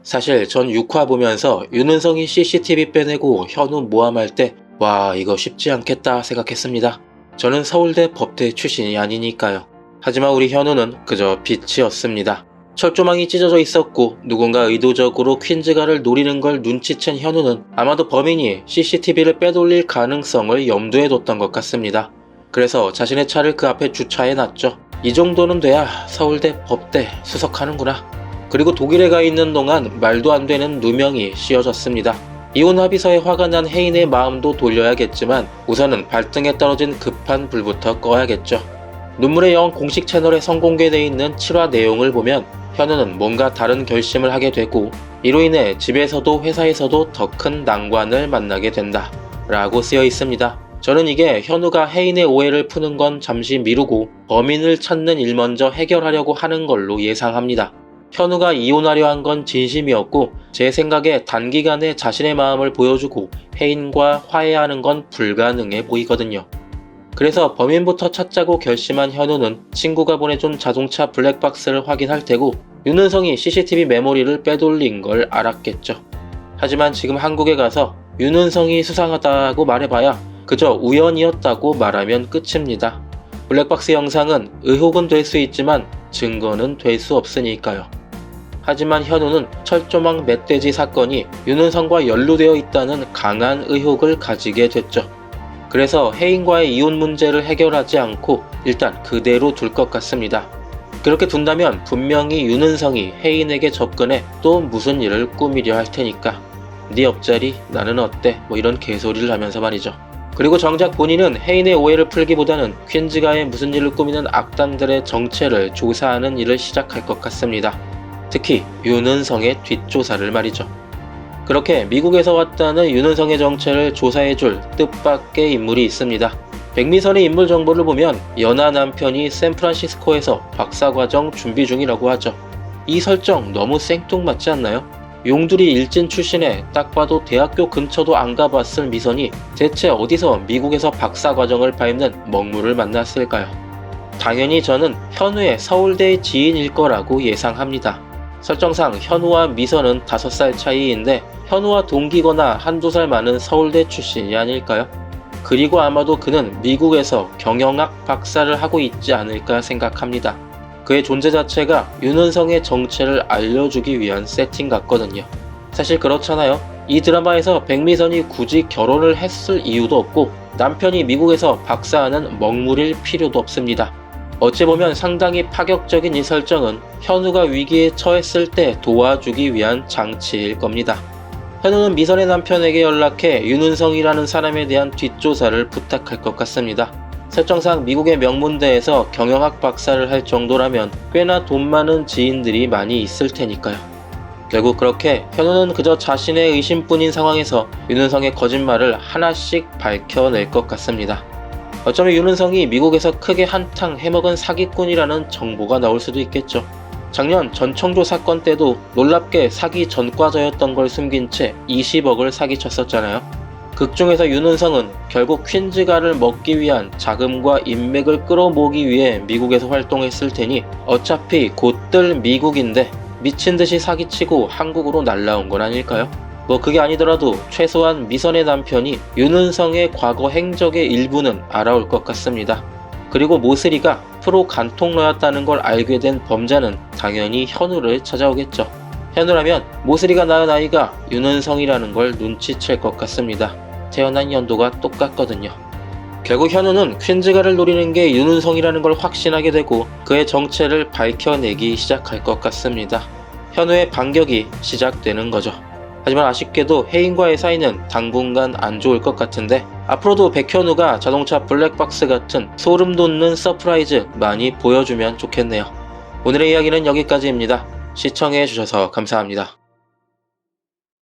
사실 전 6화 보면서 윤은성이 CCTV 빼내고 현우 모함할 때 와, 이거 쉽지 않겠다 생각했습니다. 저는 서울대 법대 출신이 아니니까요. 하지만 우리 현우는 그저 빛이었습니다. 철조망이 찢어져 있었고 누군가 의도적으로 퀸즈가를 노리는 걸 눈치챈 현우는 아마도 범인이 CCTV를 빼돌릴 가능성을 염두에 뒀던 것 같습니다. 그래서 자신의 차를 그 앞에 주차해 놨죠. 이 정도는 돼야 서울대 법대 수석하는구나. 그리고 독일에 가 있는 동안 말도 안 되는 누명이 씌워졌습니다. 이혼 합의서에 화가 난 혜인의 마음도 돌려야겠지만 우선은 발등에 떨어진 급한 불부터 꺼야겠죠. 눈물의 여왕 공식 채널에 선공개되어 있는 7화 내용을 보면 현우는 뭔가 다른 결심을 하게 되고 이로 인해 집에서도 회사에서도 더 큰 난관을 만나게 된다 라고 쓰여 있습니다. 저는 이게 현우가 혜인의 오해를 푸는 건 잠시 미루고 범인을 찾는 일 먼저 해결하려고 하는 걸로 예상합니다. 현우가 이혼하려 한 건 진심이었고 제 생각에 단기간에 자신의 마음을 보여주고 혜인과 화해하는 건 불가능해 보이거든요. 그래서 범인부터 찾자고 결심한 현우는 친구가 보내준 자동차 블랙박스를 확인할 테고 윤은성이 CCTV 메모리를 빼돌린 걸 알았겠죠. 하지만 지금 한국에 가서 윤은성이 수상하다고 말해봐야 그저 우연이었다고 말하면 끝입니다. 블랙박스 영상은 의혹은 될 수 있지만 증거는 될 수 없으니까요. 하지만 현우는 철조망 멧돼지 사건이 윤은성과 연루되어 있다는 강한 의혹을 가지게 됐죠. 그래서 혜인과의 이혼 문제를 해결하지 않고 일단 그대로 둘 것 같습니다. 그렇게 둔다면 분명히 윤은성이 혜인에게 접근해 또 무슨 일을 꾸미려 할 테니까 네 옆자리 나는 어때 뭐 이런 개소리를 하면서 말이죠. 그리고 정작 본인은 혜인의 오해를 풀기보다는 퀸즈가의 무슨 일을 꾸미는 악당들의 정체를 조사하는 일을 시작할 것 같습니다. 특히 윤은성의 뒷조사를 말이죠. 그렇게 미국에서 왔다는 윤은성의 정체를 조사해줄 뜻밖의 인물이 있습니다. 백미선의 인물 정보를 보면 연하 남편이 샌프란시스코에서 박사과정 준비 중이라고 하죠. 이 설정 너무 생뚱맞지 않나요? 용두리 일진 출신에 딱 봐도 대학교 근처도 안 가봤을 미선이 대체 어디서 미국에서 박사과정을 밟는 먹물을 만났을까요? 당연히 저는 현우의 서울대 지인일 거라고 예상합니다. 설정상 현우와 미선은 5살 차이인데 현우와 동기거나 한두 살 많은 서울대 출신이 아닐까요? 그리고 아마도 그는 미국에서 경영학 박사를 하고 있지 않을까 생각합니다. 그의 존재 자체가 윤은성의 정체를 알려주기 위한 세팅 같거든요. 사실 그렇잖아요. 이 드라마에서 백미선이 굳이 결혼을 했을 이유도 없고 남편이 미국에서 박사하는 먹물일 필요도 없습니다. 어찌 보면 상당히 파격적인 이 설정은 현우가 위기에 처했을 때 도와주기 위한 장치일 겁니다. 현우는 미선의 남편에게 연락해 윤은성이라는 사람에 대한 뒷조사를 부탁할 것 같습니다. 설정상 미국의 명문대에서 경영학 박사를 할 정도라면 꽤나 돈 많은 지인들이 많이 있을 테니까요. 결국 그렇게 현우는 그저 자신의 의심뿐인 상황에서 윤은성의 거짓말을 하나씩 밝혀낼 것 같습니다. 어쩌면 윤은성이 미국에서 크게 한탕 해먹은 사기꾼이라는 정보가 나올 수도 있겠죠. 작년 전청조 사건 때도 놀랍게 사기 전과자였던 걸 숨긴 채 20억을 사기쳤었잖아요. 극중에서 윤은성은 결국 퀸즈가를 먹기 위한 자금과 인맥을 끌어모으기 위해 미국에서 활동했을 테니 어차피 곧들 미국인데 미친듯이 사기치고 한국으로 날라온 건 아닐까요? 뭐 그게 아니더라도 최소한 미선의 남편이 윤은성의 과거 행적의 일부는 알아올 것 같습니다. 그리고 모슬이가 프로 간통러였다는 걸 알게 된 범자는 당연히 현우를 찾아오겠죠. 현우라면 모슬이가 낳은 아이가 윤은성이라는 걸 눈치챌 것 같습니다. 태어난 연도가 똑같거든요. 결국 현우는 퀸즈가를 노리는 게 윤은성이라는 걸 확신하게 되고 그의 정체를 밝혀내기 시작할 것 같습니다. 현우의 반격이 시작되는 거죠. 하지만 아쉽게도 혜인과의 사이는 당분간 안 좋을 것 같은데 앞으로도 백현우가 자동차 블랙박스 같은 소름 돋는 서프라이즈 많이 보여주면 좋겠네요. 오늘의 이야기는 여기까지입니다. 시청해주셔서 감사합니다.